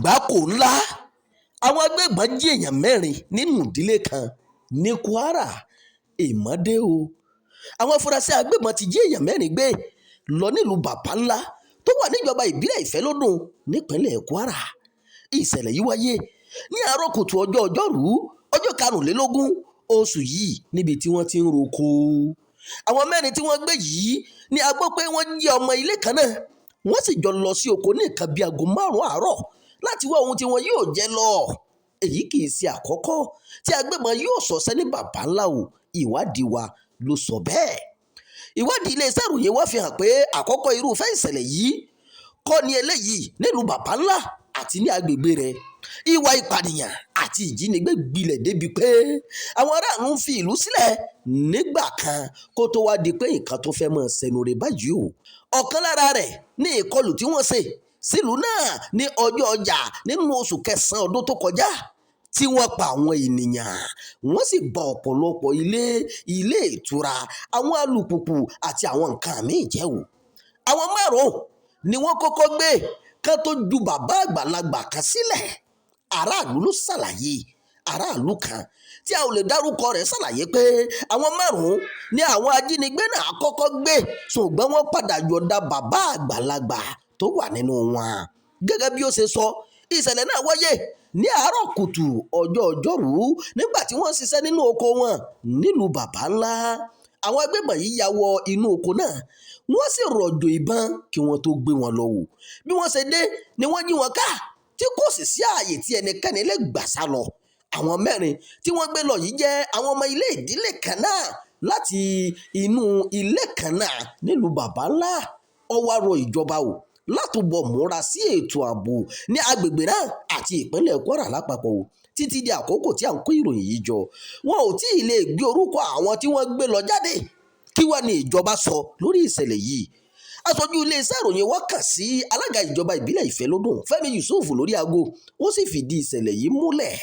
àgbákò ńlá àwọn agbébọn jí èèyàn mẹ́rin nínú ìdílé kan ní Kwara. Èmọdé o, àwọn afurasí agbébọn ti jí èèyàn mẹ́rin gbé lọ nílùú Bàbáńlá tó wà níjọba ìbílẹ̀ Ìfẹ́lódùn nípínlẹ̀ Kwara. Ìṣẹ̀lẹ̀ yìí wáyé ní àárọ̀ kùtù ọjọ́rú ọjọ́ 25 oṣù yìí níbi tí wọ́n ti ń roko. Àwọn mẹ́rin tí wọ́n gbé yìí ni a gbọ́ pé wọ́n jí ọmọ ilé kan náà, wọ́n sì jọ lọ sí oko ní nǹkan bíi aago 5 àárọ̀ láti wá ohun tí wọn yóò jẹ lọ. Èyí kì í ṣe àkọ́kọ́ tí agbébọn yóò ṣọṣẹ́ ní Bàbáńlá o, ìwádìí wa ló sọ bẹ́ẹ̀. Ìwádìí iléeṣẹ́ ìròyìn wa fi hàn pé àkọ́kọ́ irúfẹ́ ìṣẹ̀lẹ̀ yìí kọ́ ni eléyìí nílùú Bàbáńlá àti ní agbègbè rẹ̀. Ìwà ìpànìyàn àti ìjínigbé gbilẹ̀ débi pé àwọn aráàlú ń fi ìlú sílẹ̀ nígbà kan kó tó wá di pé nǹkan tó fẹ́ mọ́ sẹ́nu rẹ̀ báyìí o. Ọ̀kan lára rẹ̀ ní ìkọlù tí wọ́n ṣe sílùú náà ní ọjọ́ ọjà nínú oṣù kẹsàn-án ọdún tó kọjá tí wọ́n pa àwọn ènìyàn, wọ́n sì ba ọ̀pọ̀lọpọ̀ ilé ìtura, àwọn alùpùpù àti àwọn nǹkan míì jẹ́ o. Àwọn 5 ni wọ́n kọ́kọ́ gbé kán tó ju bàbá àgbàlagbà kan sílẹ̀. Aráàlú ló ṣàlàyé, aráàlú kan tí a ò lè dárúkọ rẹ̀ ṣàlàyé pé àwọn 5 ni àwọn ajínigbé náà kọ́kọ́ gbé, ṣùgbọ́n wọ́n padà yọ̀ǹda bàbá àgbàlagbà tó wà nínú wọn. Gẹ́gẹ́ bí ó ṣe sọ, ìṣẹ̀lẹ̀ náà wáyé ní àárọ̀ kùtù ọjọ́rú nígbà tí wọ́n ṣiṣẹ́ nínú oko wọn nílùú Bàbáńlá. Àwọn agbébọn yìí ya wọ inú oko náà, wọ́n sì rọ̀jò ìbọn kí wọ́n tó gbé wọn lọ wò. Bí wọ́n ṣe dé ni wọ́n jí wọn ká tí kò sì sí ààyè tí ẹnikẹ́ni lè gbà sá lọ. Àwọn 4 tí wọ́n gbé lọ yìí jẹ́ àwọn ọmọ ilé ìdílé kan náà láti inú ilé kan náà nílùú Bàbáńlá. Ó wá rọ ìjọba o látúbọ̀ múra sí ètò ààbò ní agbègbè náà àti ìpínlẹ̀ Kwara lápapọ̀ o. Títí di àkókò tí à ń kó ìròyìn yìí jọ, wọn ò tí ì lè gbé orúkọ àwọn tí wọ́n gbé lọ jáde. Kí wá ní ìjọba sọ lórí ìṣẹ̀lẹ̀ yìí? Aṣojú iléeṣẹ́ ìròyìn wọ́n kàn sí alága ìjọba ìbílẹ̀ Ìfẹ́lódùn Fẹ́mi Yusuf lórí aago, ó sì fìdí ìṣẹ̀lẹ̀ yìí múlẹ̀.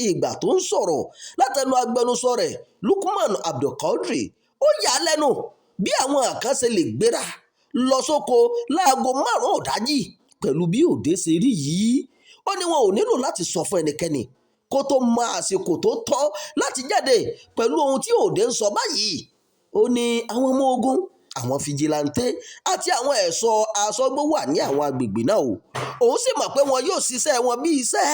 Ìgbà tó ń sọ̀rọ̀ látẹnu agbẹnusọ rẹ̀ Lukman Abdulkadir, ó yà á lẹ́nu bí àwọn àkànṣe lè gbéra lọ sóko láago 5 ọ̀dájì pẹ̀lú bí òde ṣe rí yìí. Ó ní wọn ò nílò láti sọ fún ẹnikẹ́ni kó tó mọ àsìkò tó tọ́ láti jáde pẹ̀lú ohun tí òde ń sọ báyìí. Ó ní àwọn ọmọ ogun, àwọn fìjìláńtẹ́ àti àwọn ẹ̀ṣọ́ aṣọ́gbó wà ní àwọn agbègbè náà o. Òun sì mọ̀ pé wọn yóò ṣiṣẹ́ wọn bí iṣẹ́.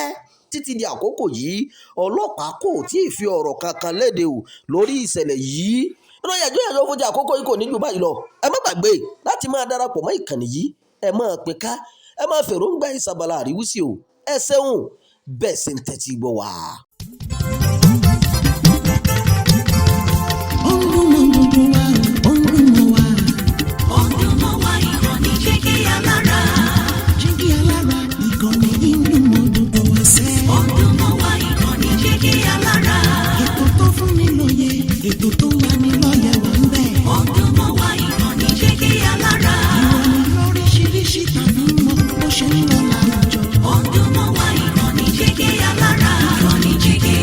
Títí di àkókò yìí, ọlọ́pàá kò tí ì fi ọ̀rọ̀ kankan léde o lórí ìṣẹ̀lẹ̀ yìí. Ìròyìn àjọyọ̀ fún ti àkókò yìí kò ní jù báyìí lọ. Ẹ má gbàgbé láti máa darapọ̀ mọ́ ìkànnì yìí, ẹ máa pè ká, ẹ máa fèròǹgbà ìsàbàlà àríwísí o. Ẹ ṣeun bẹ́ẹ̀ ṣe ń tẹ́tí gbọ́ wá. Ètò tó ń lani lọ́yẹ̀ wà ń bẹ̀. Ọdún mọ́ wá ìkànnì Jígí Alára. Ìròyìn lóríṣiríṣi tàbí mọ bó ṣe ń lọ láwùjọ. Ọdún mọ́ wá ìkànnì Jígí Alára. Ìkànnì Jígí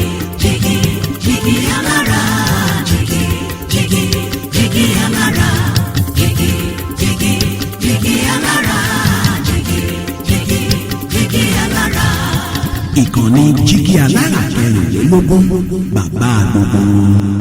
Alára. Jígí Alára. Jígí Alára. Jígí Alára. Ìkànnì Jígí Alára 24, bàbá gbogbo.